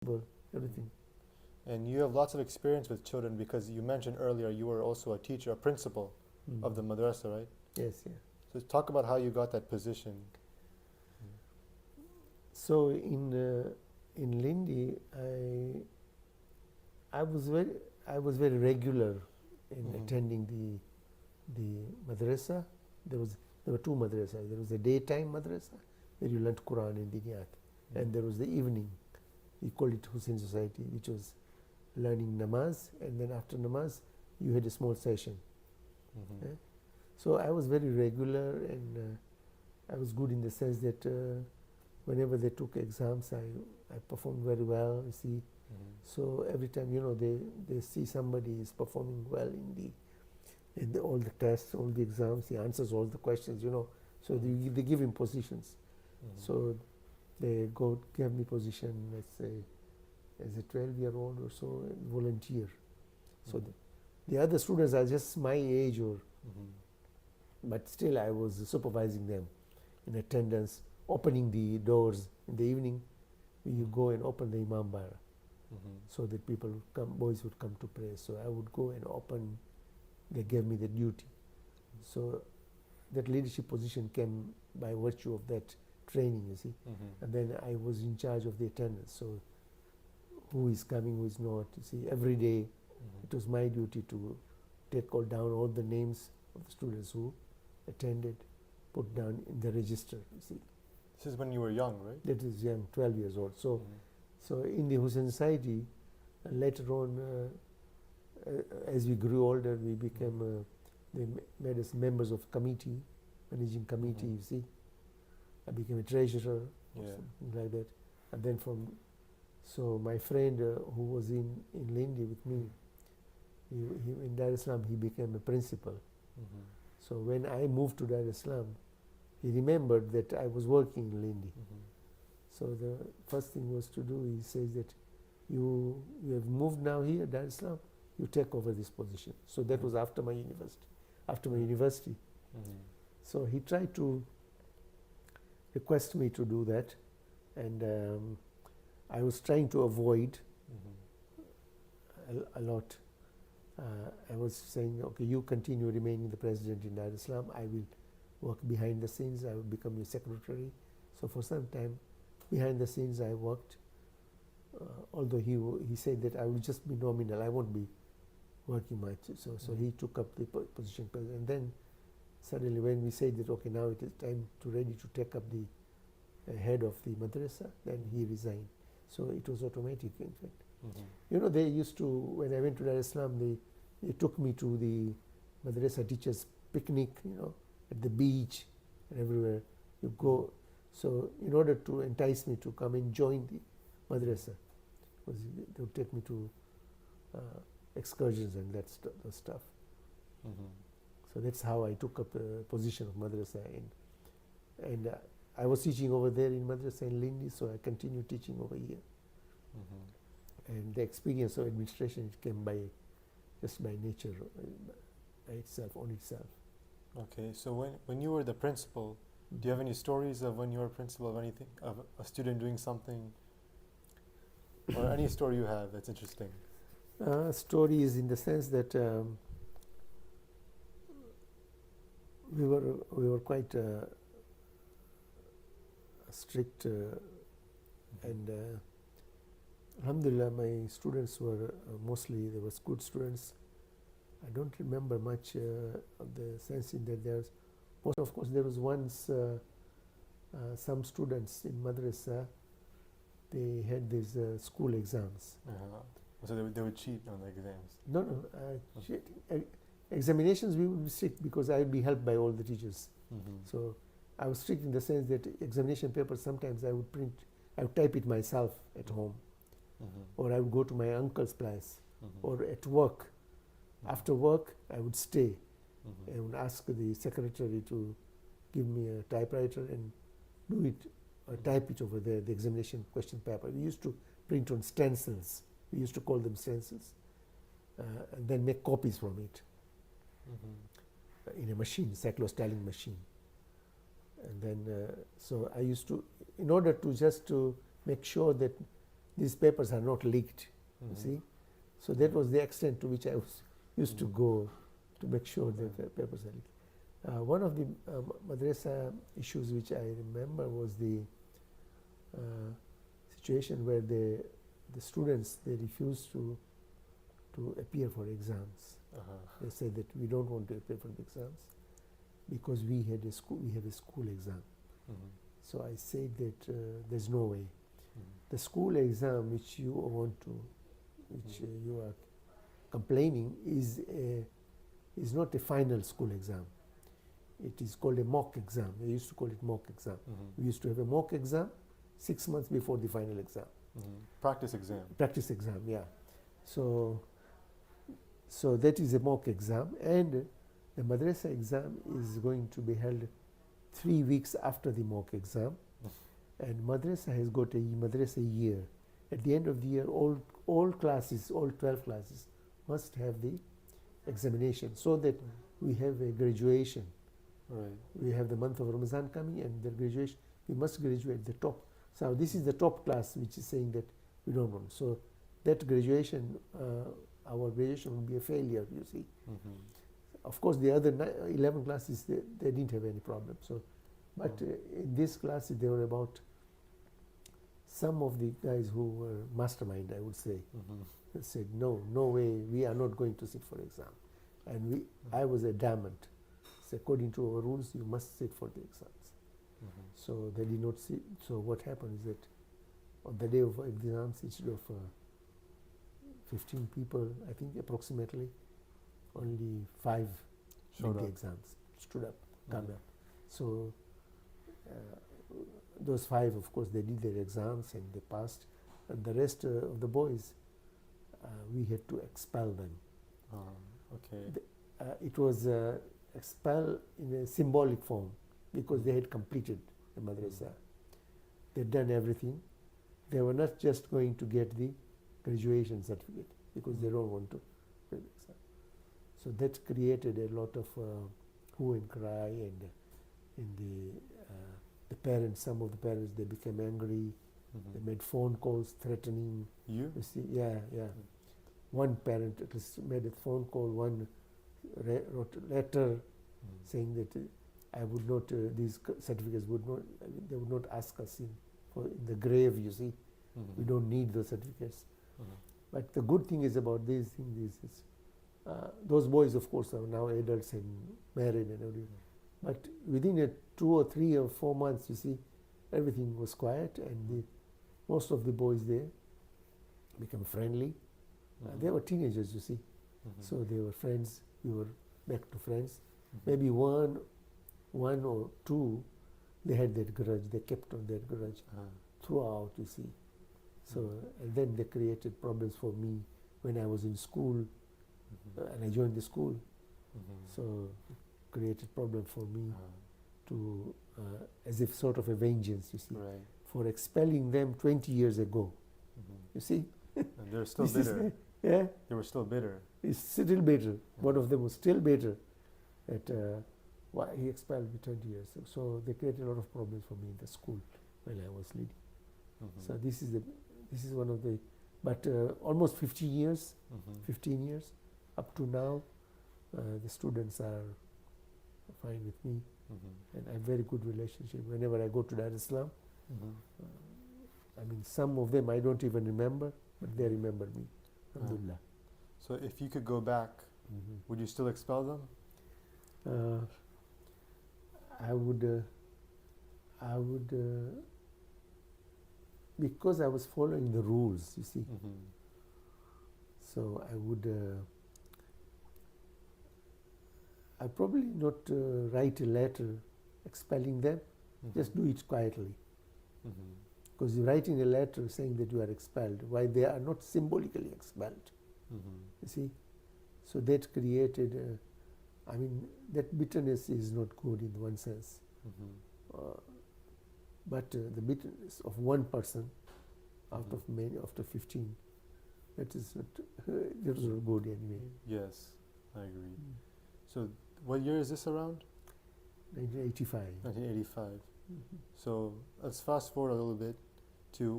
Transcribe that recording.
everything. And you have lots of experience with children because you mentioned earlier you were also a teacher, a principal of the Madressa, right? Yes, yeah. So talk about how you got that position. So in Lindi, I was very regular in attending the madrasa. There were two madrasas. There was a daytime madrasa where you learnt Quran and Diniyat, and there was the evening. We called it Husseini Society, which was learning namaz, and then after namaz you had a small session. So I was very regular, and I was good in the sense that whenever they took exams, I performed very well, you see. So every time, they see somebody is performing well in all the tests, all the exams, he answers all the questions, so they give him positions. So they gave me position, let's say, as a 12-year-old or so, volunteer. So the other students are just my age, but still I was supervising them in attendance, opening the doors in the evening. You go and open the Imam Bara, so that people would come, boys would come to pray. So I would go and open. They gave me the duty. So that leadership position came by virtue of that training, you see. And then I was in charge of the attendance. So who is coming, who is not, you see. Every day it was my duty to take down all the names of the students who attended, put down in the register, you see. This is when you were young, right? That is young, 12 years old. So, so in the Husseini Society, later on, as we grew older, we became, they made us members of committee, managing committee, you see. I became a treasurer, or something like that. And then so my friend who was in Lindi with me, in Dar es Salaam, he became a principal. So when I moved to Dar es Salaam, he remembered that I was working in Lindi. So the first thing was to do, he says that you have moved now here, Dar es Salaam, you take over this position. So that was after my university. So he tried to request me to do that, and I was trying to avoid a lot. I was saying, okay, you continue remaining the president in Dar es Salaam, I will work behind the scenes, I will become your secretary. So for some time, behind the scenes I worked, although he said that I will just be nominal, I won't be working much. So he took up the position, and then suddenly when we said that, okay, now it is time ready to take up the head of the madrasa, then he resigned. So it was automatic, in fact. They used to, when I went to Dar es Salaam, they took me to the madrasa teachers' picnic, at the beach and everywhere you go. So in order to entice me to come and join the madrasa, they would take me to excursions and that stuff. So that's how I took up the position of madrasa, and I was teaching over there in madrasa in Lindi, so I continued teaching over here. And the experience of administration, it came just by nature, by itself, on itself. Okay, so when you were the principal, do you have any stories of when you were principal of anything, of a student doing something, or any story you have that's interesting? Stories in the sense that we were quite strict, and alhamdulillah, my students were mostly, they were good students. I don't remember much of the sense in that there's, of course, there was once some students in madrasa, they had these school exams. So they would cheat on the exams? No, examinations we would be strict because I would be helped by all the teachers. So I was strict in the sense that examination papers, sometimes I would type it myself at home, or I would go to my uncle's place, or at work. After work, I would stay and would ask the secretary to give me a typewriter and do it, or type it over there, the examination question paper. We used to print on stencils. We used to call them stencils, and then make copies from it in a machine, cyclostyling machine. And then, so I used to, in order to just to make sure that these papers are not leaked, you Mhm. see. So that was the extent to which I was used to go to make sure that the papers are leaked. One of the madrasa issues which I remember was the situation where the students, they refused to appear for exams. They said that we don't want to appear for the exams because we have a school exam. Mhm. So I said that there's no way. Mhm. The school exam which you want to, which you are complaining is not a final school exam. It is called a mock exam. They used to call it mock exam. Mhm. We used to have a mock exam 6 months before the final exam. Mhm. Practice exam. Practice exam, yeah. So that is a mock exam, and the madrasa exam is going to be held 3 weeks after the mock exam. And madrasa has got a madrasa year. At the end of the year, all classes, all 12 classes must have the examination so that we have a graduation. Right. We have the month of Ramadan coming and the graduation. We must graduate the top. So this is the top class which is saying that we don't want. So that graduation, our graduation will be a failure, you see. Mhm. Of course, the other 11 classes, they didn't have any problem. So, but in this class, there were about some of the guys who were mastermind, I would say, Mhm. they said, no way, we are not going to sit for exam. And I was adamant. So according to our rules, you must sit for the exams. Mhm. So they did not sit. So what happened is that on the day of exams, instead of 15 people, I think approximately, only 5 Showed did the up. exams, stood up, come Mhm. up. So those 5, of course, they did their exams and they passed. And the rest of the boys, we had to expel them. Okay. It was expel in a symbolic form because they had completed the madrasa. They'd done everything. They were not just going to get the graduation certificate because they don't want to do the exam. So that created a lot of hue and cry, and the parents, some of the parents, they became angry. Mhm. They made phone calls threatening. You? You see, yeah. One parent at least made a phone call. One wrote a letter saying that I would not, these certificates would not, they would not ask us in the grave, you see. Mhm. We don't need those certificates. Mhm. But the good thing is about these things is those boys, of course, are now adults and married and everything. But within 2 or 3 or 4 months, you see, everything was quiet, and most of the boys there became friendly. They were teenagers, you see. Mhm. So they were friends. We were back to friends. Mhm. Maybe one or two, they had that grudge. They kept on that grudge throughout, you see. So and then they created problems for me when I was in school, and I joined the school. Mhm. So it created problem for me Uh-huh. to, as if sort of a vengeance, you see, Right. for expelling them 20 years ago. Mhm. You see, And they're still this is bitter. yeah. They were still bitter. He's still bitter. One of them was still bitter at why he expelled me 20 years. So they created a lot of problems for me in the school when I was leading. Mhm. So this is one of the, but almost 15 years, Mhm. 15 years up to now, the students are fine with me, Mhm. and I have very good relationship. Whenever I go to Dar es Salaam, Mhm. I mean, some of them I don't even remember, but they remember me. Alhamdulillah. So if you could go back, would you still expel them? I would, because I was following the rules, you see. Mhm. So I would, I probably not write a letter expelling them. Just do it quietly. Mhm. Because you're writing a letter saying that you are expelled, why they are not symbolically expelled. Mhm. You see, so that created. I mean, that bitterness is not good in one sense. Mhm. But the bitterness of one person out of many, after 15, that is not, that was not good anyway. Yes, I agree. So what year is this around? 1985. 1985. So let's fast forward a little bit to